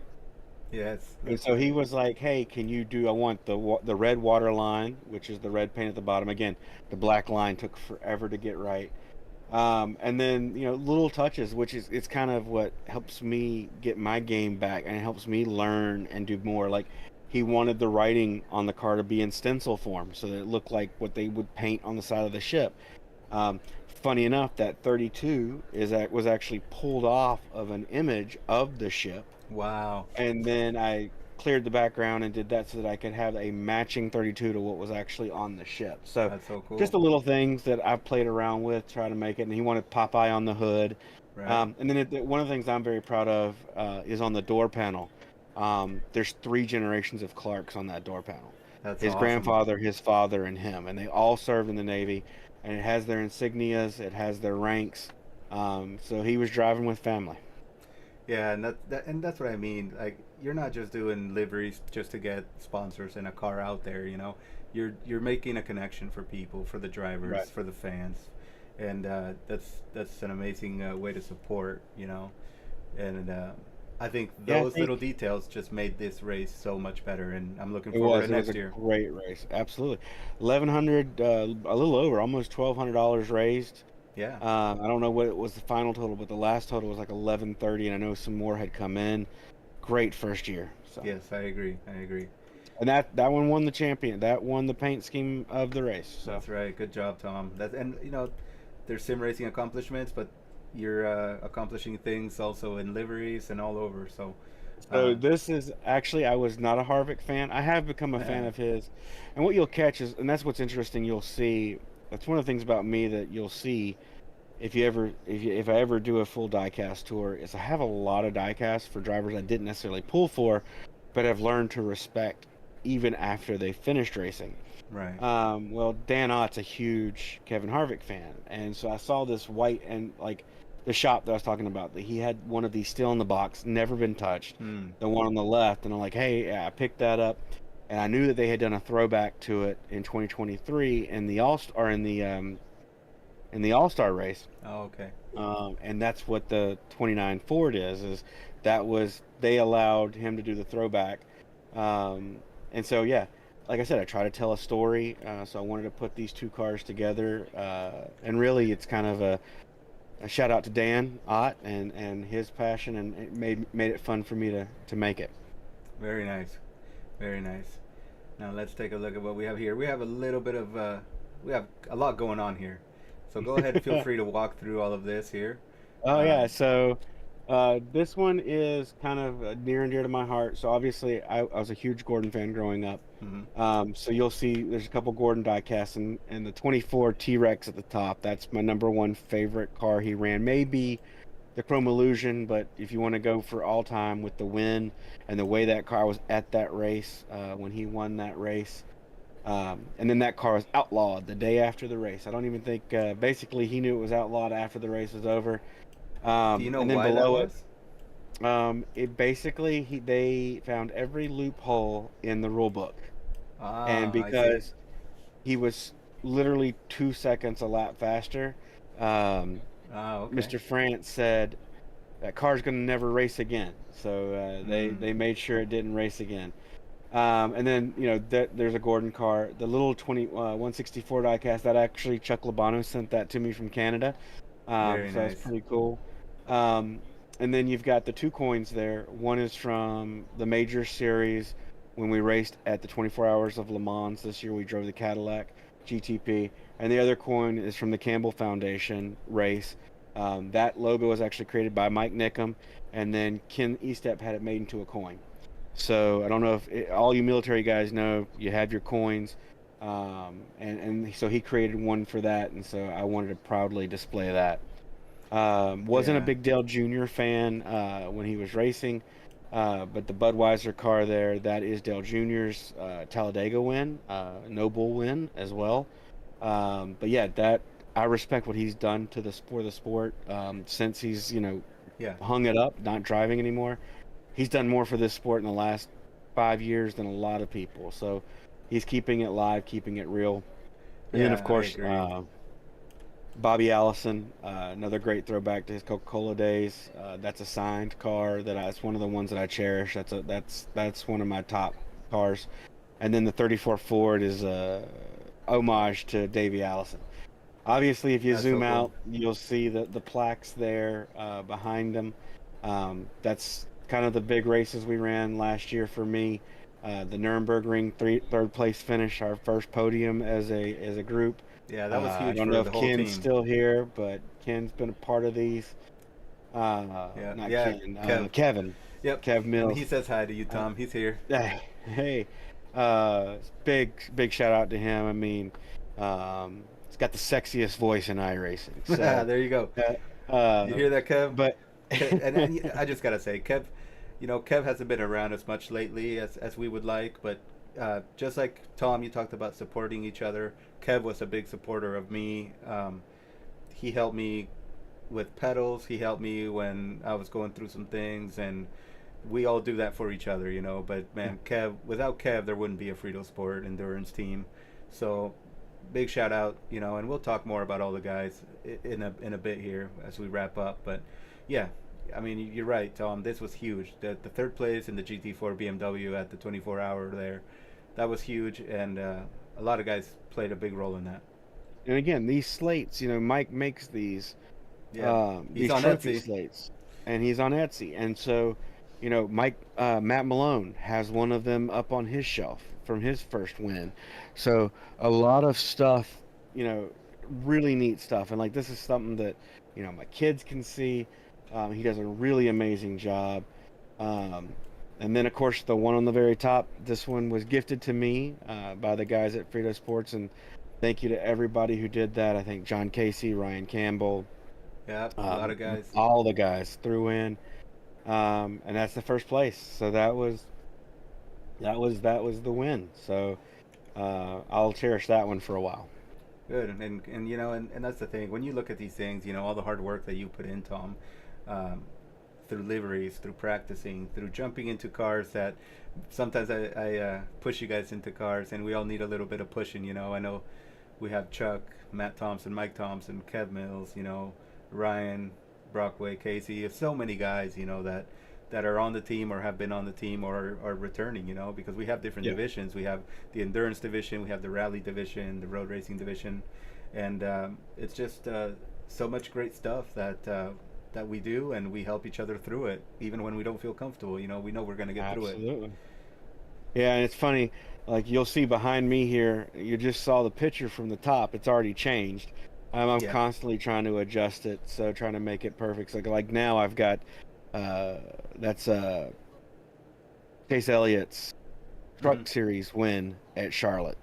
Yes, And that's so right. he was like, "Hey, can you do? I want the red water line, which is the red paint at the bottom. Again, the black line took forever to get right. And then little touches, which is it's kind of what helps me get my game back, and it helps me learn and do more. Like he wanted the writing on the car to be in stencil form, so that it looked like what they would paint on the side of the ship. Funny enough, that 32 was actually pulled off of an image of the ship, Wow, and then I cleared the background and did that so that I could have a matching 32 to what was actually on the ship. So that's so just cool. the little things that I've played around with, try to make it. And he wanted Popeye on the hood. Right. And then one of the things I'm very proud of is on the door panel. There's three generations of Clarks on that door panel. That's His awesome. grandfather, his father, and him. And they all served in the Navy. And it has their insignias, it has their ranks. So he was driving with family. Yeah, and that's what I mean. Like you're not just doing liveries just to get sponsors and a car out there. You're making a connection for people, for the Right. drivers, for the fans, and that's an amazing way to support. And I think Yeah, I those little think details just made this race so much better, and I'm looking it forward was. to It was a next year. great race. Absolutely. 1,100, a little over, almost $1,200 raised. Yeah. I don't know what it was the final total, but the last total was like 1,130, and I know some more had come in. Great first year. So, Yes, I agree. I agree. and that one won the champion. That won the paint scheme of the race. So, That's right. Good job, Tom. There's sim racing accomplishments, but you're accomplishing things also in liveries and all over. So, so uh, this is actually, I was not a Harvick fan. I have become a fan of his, and what you'll catch is, and that's what's interesting. You'll see. That's one of the things about me that you'll see if I ever do a full diecast tour, is I have a lot of diecasts for drivers I didn't necessarily pull for, but have learned to respect even after they finished racing. right. Well, Dan Ott's a huge Kevin Harvick fan, and so I saw this white, and like the shop that I was talking about, that he had one of these still in the box, never been touched, Hmm. the one on the left, and I'm like, hey, yeah, I picked that up, and I knew that they had done a throwback to it in 2023 in the All-Star race. Oh, okay. And that's what the 29 Ford is. That was, they allowed him to do the throwback. Um, and so yeah, like I said, I try to tell a story. So I wanted to put these two cars together. And really, it's kind of a shout out to Dan Ott and his passion, and it made it fun for me to make it. Very nice. Very nice. Now let's take a look at what we have here. We have a little bit of we have a lot going on here. So go ahead, feel free to walk through all of this here. Oh yeah, Um, so this one is kind of near and dear to my heart. So obviously, I was a huge Gordon fan growing up. mhm. So you'll see there's a couple Gordon diecasts and the 24 T-Rex at the top. That's my number one favorite car he ran. Maybe the Chrome Illusion, but if you want to go for all time with the win and the way that car was at that race when he won that race. And then that car was outlawed the day after the race. I don't even think, basically, he knew it was outlawed after the race was over. Do you know And then why that below it, was? it basically they found every loophole in the rule book, and Ah, I see. because he was literally 2 seconds a lap faster, um, Ah, okay. Mr. France said that car's going to never race again. So Mm. they made sure it didn't race again. And then there's a Gordon car, the little 164 diecast that actually Chuck Labano sent that to me from Canada. Very So that's nice. pretty cool. Um, and then you've got the two coins there. One is from the Major Series when we raced at the 24 Hours of Le Mans this year. We drove the Cadillac GTP, and the other coin is from the Campbell Foundation race. That logo was actually created by Mike Nickum, and then Ken Estep had it made into a coin. So I don't know if all you military guys know you have your coins, and so he created one for that, and so I wanted to proudly display that. Wasn't a Yeah. big Dale Jr. fan when he was racing, but the Budweiser car there, that is Dale Jr.'s Talladega win, Noble win as well. But yeah, that I respect what he's done to the sport since he's Yeah. hung it up, not driving anymore. He's done more for this sport in the last 5 years than a lot of people. So he's keeping it live, keeping it real. And then, of Yeah, I course, agree. Bobby Allison, another great throwback to his Coca-Cola days. That's a signed car that's one of the ones that I cherish. That's one of my top cars. And then the 34 Ford is a homage to Davy Allison. Obviously, if you That's so zoom cool. out, you'll see the plaques there behind them. That's kind of the big races we ran last year for me. The Nuremberg third place finish, our first podium as a group. Yeah, that was I huge don't know for the if whole Ken's team. still here, but Ken's been a part of these. Yeah, Not yeah, Ken, Kev. Kevin, Yep. Kev And he Mills. says hi to you, Uh, Tom. He's here. hey, big shout out to him. I mean, he's got the sexiest voice in iRacing. So, There you go. You uh, hear that, Kev? but And I just gotta say, Kev, Kev hasn't been around as much lately as we would like, but just like Tom, you talked about supporting each other. Kev was a big supporter of me. He helped me with pedals. He helped me when I was going through some things, and we all do that for each other. But man, Kev, without Kev, there wouldn't be a Fritosport endurance team. So big shout out, and we'll talk more about all the guys in a bit here as we wrap up. But yeah, I mean, you're right, Tom. This was huge. The third place in the GT4 BMW at the 24-hour there, that was huge, and a lot of guys played a big role in that. and again, these slates, Mike makes Yeah, he's these on trophy Etsy. slates, and he's on Etsy, and so Matt Malone has one of them up on his shelf from his first win. So a lot of stuff, you know, really neat stuff, and like this is something that my kids can see. He does a really amazing job. Um, and then, of course, the one on the very top, this one was gifted to me by the guys at Frito Sports, and thank you to everybody who did that. I think John Casey, Ryan Campbell, Yeah, a lot of guys. all the guys threw in, and that's the first place. So that was the win. So I'll cherish that one for a while. Good, and and that's the thing. When you look at these things, all the hard work that you put in, Tom, um, through liveries, through practicing, through jumping into cars that sometimes I push you guys into cars, and we all need a little bit of pushing. I know we have Chuck, Matt Thompson, Mike Thompson, Kev Mills, Ryan, Brockway, Casey, so many guys, that are on the team or have been on the team or are returning, because we have different Yeah. divisions. We have the endurance division, we have the rally division, the road racing division, and it's just so much great stuff that we do, and we help each other through it, even when we don't feel comfortable. We know we're gonna get through it. Absolutely. Yeah, and it's funny, like you'll see behind me here, you just saw the picture from the top. It's already changed. I'm Yeah. constantly trying to adjust it, so trying to make it perfect. So like now I've got uh that's Chase Elliott's Hmm. Truck Series win at Charlotte.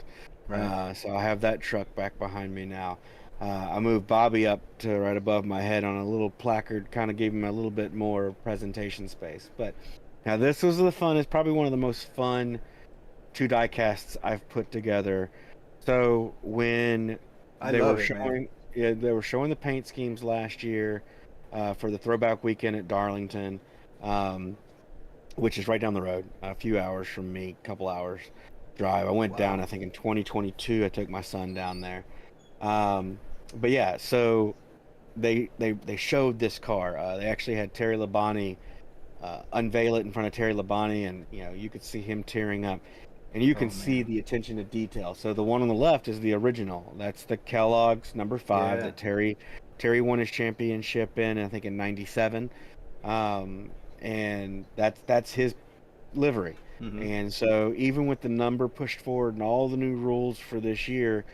Right. So I have that truck back behind me now. I moved Bobby up to right above my head on a little placard, kind of gave him a little bit more presentation space. But now this was the fun. It's probably one of the most fun two die casts I've put together. So when I they were love it, man. showing, yeah, they were showing the paint schemes last year for the throwback weekend at Darlington, um, which is right down the road, a few hours from me, couple hours drive. I went down, Wow. I think in 2022. I took my son down there. Um, but yeah, so they showed this car. They actually had Terry Labonte unveil it in front of Terry Labonte, and you could see him tearing up, and you can Oh see man. the attention to detail. So the one on the left is the original. That's the Kellogg's number 5 Yeah. that Terry won his championship in, I think in '97, um, and that's his livery. Hmm. And so even with the number pushed forward and all the new rules for this year,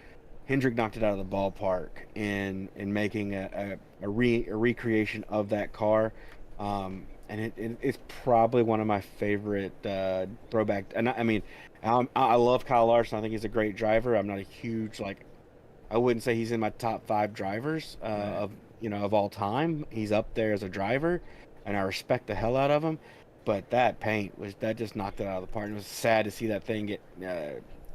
Hendrick knocked it out of the ballpark in making a recreation of that car, and it's probably one of my favorite throwback. And I mean, I love Kyle Larson. I think he's a great driver. I'm not a huge like. I wouldn't say he's in my top 5 drivers Right. of all time. He's up there as a driver, and I respect the hell out of him. But that just knocked it out of the park. It was sad to see that thing get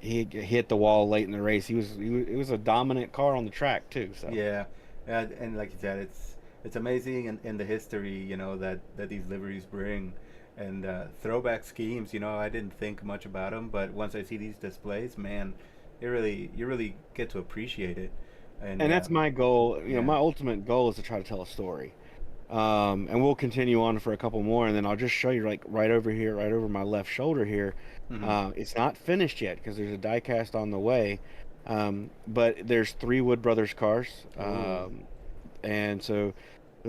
he hit the wall late in the race. It was a dominant car on the track too. So Yeah. And like you said, it's amazing in the history, that these liveries bring, and throwback schemes. I didn't think much about them, but once I see these displays, man, you really get to appreciate it. And and that's my goal. yeah. My ultimate goal is to try to tell a story. And we'll continue on for a couple more, and then I'll just show you like right over here, right over my left shoulder here. Hmm. It's not finished yet because there's a die cast on the way, but there's 3 Wood Brothers cars, Ooh. and so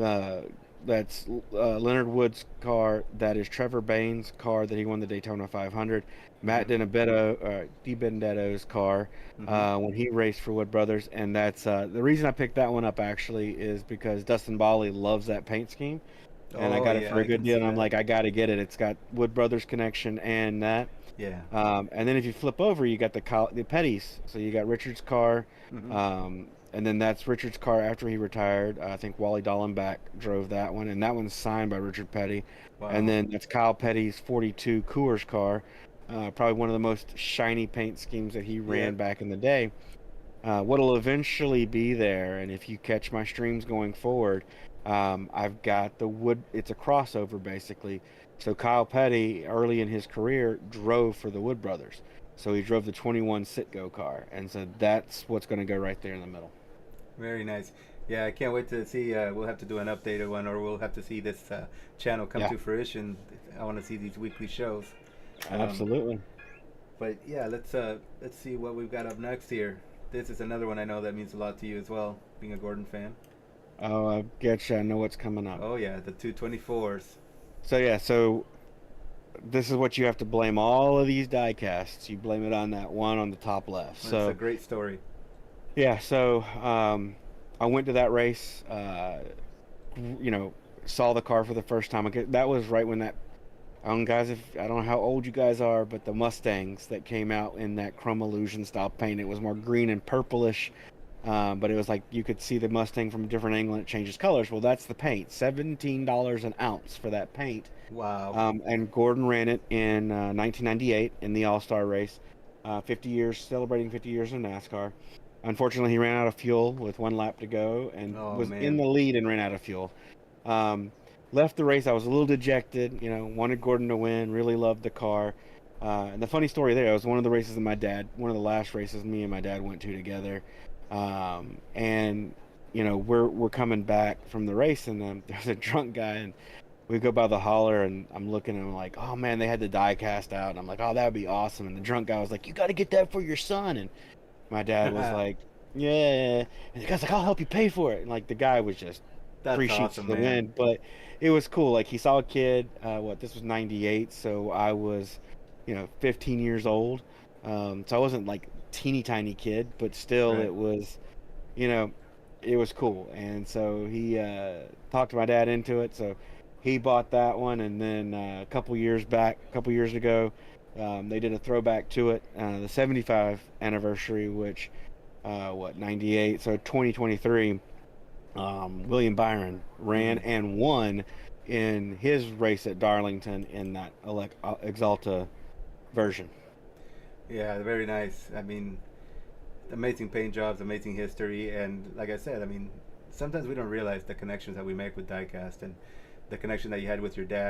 uh, that's Leonard Wood's car. That is Trevor Bain's car that he won the Daytona 500. Hmm. Matt DiBenedetto's car Hmm. when he raced for Wood Brothers, and that's the reason I picked that one up actually is because Dustin Bally loves that paint scheme, and I Oh got it yeah, for a I good can deal. see And I'm that. like, I got to get it. It's got Wood Brothers connection and that. Yeah. And then if you flip over, you got the Petties. So you got Richard's car, Hmm. and then that's Richard's car after he retired. I think Wally Dallenbach drove that one, and that one's signed by Richard Petty. And Wow. then that's Kyle Petty's '42 Coors car, probably one of the most shiny paint schemes that he ran Yep. back in the day. What'll eventually be there, and if you catch my streams going forward, I've got the wood. It's a crossover basically. So Kyle Petty, early in his career, drove for the Wood Brothers. So he drove the 21 Citgo car, and so that's what's going to go right there in the middle. Very nice. Yeah, I can't wait to see. We'll have to do an updated one, or we'll have to see this channel come Yeah, to fruition. I want to see these weekly shows. Um, absolutely. but yeah, let's see what we've got up next here. This is another one I know that means a lot to you as well, being a Gordon fan. Oh, I get you. I know what's coming up. Oh yeah, the 224s. So yeah, so this is what you have to blame all of these die casts. You blame it on that one on the top left. It's a So great story. yeah, so I went to that race. Saw the car for the first time. That was right when that. Guys, if I don't know how old you guys are, but the Mustangs that came out in that chrome illusion style paint, it was more green and purplish, but it was like you could see the Mustang from a different angle and it changes colors. Well, that's the paint. $17 an ounce for that paint. Wow. And Gordon ran it in 1998 in the All Star race, 50 years, celebrating 50 years in NASCAR. Unfortunately, he ran out of fuel with 1 lap to go and Oh was in man. the lead and ran out of fuel. Um, Left the race. I was a little dejected. Wanted Gordon to win. Really loved the car. And the funny story there, it was one of the races that one of the last races me and my dad went to together. And we're coming back from the race, and there's a drunk guy, and we go by the holler, and I'm looking, and I'm like, oh man, they had the die cast out, and I'm like, oh, that would be awesome. And the drunk guy was like, you got to get that for your son, and my dad was like, yeah. And the guy's like, I'll help you pay for it. And like the guy was just three That's sheets to awesome, the man. wind. But it was cool. Like he saw a kid, this was 98, so I was, 15 years old. So I wasn't like teeny tiny kid, but still Right. it was, you know, it was cool. And so he talked my dad into it. So he bought that one, and then a couple years ago, they did a throwback to it, the 75 anniversary, which 98, so 2023. William Byron ran Mm. and won in his race at Darlington in that Exalta version. Yeah, very nice. I mean, amazing paint jobs, amazing history, and like I said, I mean, sometimes we don't realize the connections that we make with diecast and the connection that you had with your dad.